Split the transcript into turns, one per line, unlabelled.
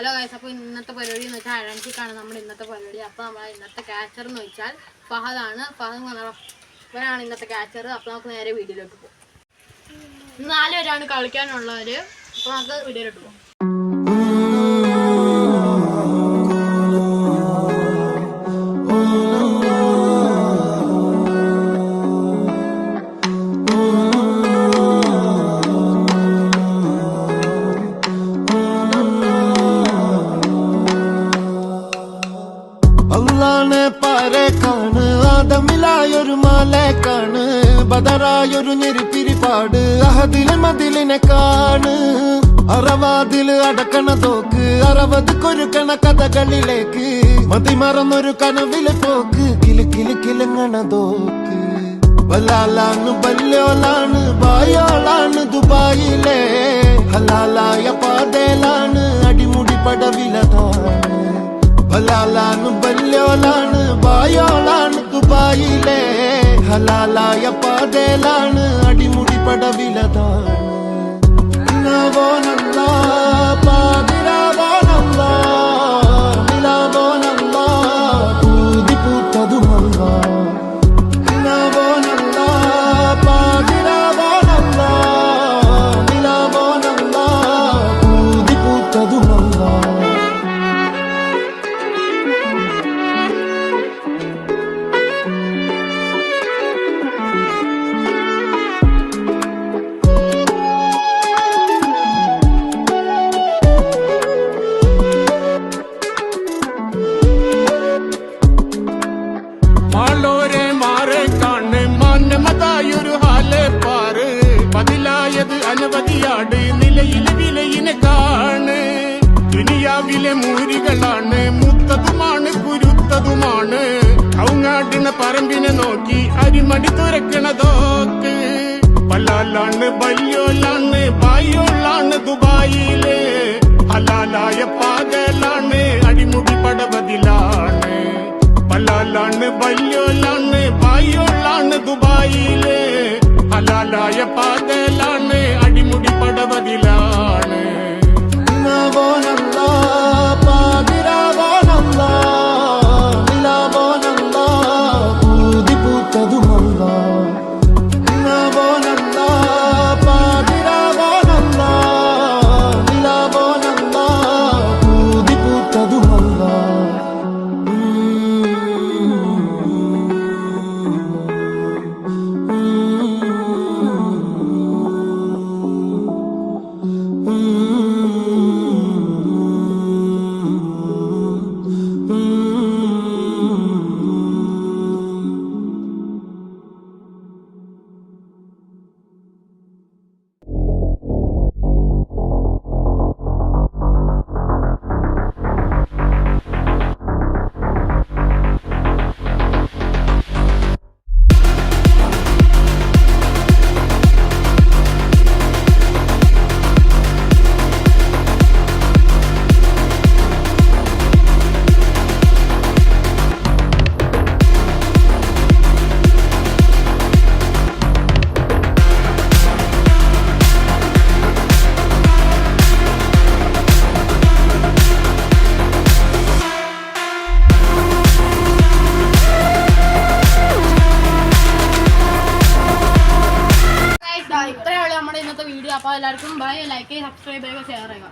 Hello guys, അപ്പോൾ ഇന്നത്തെ പരിപാടി എന്ന് വെച്ചാൽ അഴൻസിക്കാണ് നമ്മുടെ ഇന്നത്തെ പരിപാടി. അപ്പോൾ നമ്മൾ ഇന്നത്തെ ക്യാച്ചർ എന്ന് വെച്ചാൽ ഫഹദാണ്. ഇവരാണ് ഇന്നത്തെ ക്യാച്ചർ. അപ്പോൾ നമുക്ക് നേരെ വീഡിയോയിലോട്ട് പോകും. 4 പേരാണ് കളിക്കാനുള്ളവർ. അപ്പോൾ നമുക്ക് വീഡിയോയിലോട്ട് പോകും.
ആദമിലായൊരു മാലേക്കാണ്, ബദറായൊരു ഞെരിപ്പിരിപ്പാട്, അഹദിലെ മതിലിനെ കാണ്. അറവാതില് അടക്കണ തോക്ക്, 60 കൊരുക്കണ കഥകളിലേക്ക്, മതിമറന്നൊരു കനവില് പോക്ക്, കിലുങ്ങണ തോക്ക്. വലാലാണ് ബല്യോളാണ് ബായോളാണ് ദുബായിലെ, ഹലാലായ പാതയിലാണ് അടിമുടി പടവിലതാണ്. വലാലാണ് ബല്യോളാണ് ബായോളാണ് ദുബായിലെ, ഹലാലായ പാതയിലാണ് അടിമുടി പടവിലതാണ്. പൂതി പൂത്തതുമല്ല പൂതി പൂത്തതുമല്ല.
അനവധിയാട് നിലയിൽ വിലയിനെ കാണ്. ദുനിയാവിലെ മൂരികളാണ്, മുത്തതുമാണ് കുരുത്തതുമാണ്. ഔങ്ങാടിന പറമ്പിനെ നോക്കി അരിമടി തുറക്കണതോക്ക്. പലാലാണ് ബല്യോലാണ് ബായോളാണ് ദുബായിലെ, ഹലാലായ പാതലാണ് അടിമുടി പടവതിലാണ്. പലാലാണ് ബല്യോലാണ് ബായോളാണ് ദുബായിലെ, ഹലാലായ പാതലാണ് അടിമുടി പടവതിലാണ്. പൂതി പൂത്തതുമല്ല പൂതി പൂത്തതുമല്ല.
ഇത്രയുള്ള നമ്മുടെ ഇന്നത്തെ വീഡിയോ. അപ്പോൾ എല്ലാവർക്കും ബൈ. ലൈക്ക് ചെയ്യുക, സബ്സ്ക്രൈബ് ചെയ്യുക, ഷെയർ ചെയ്യുക.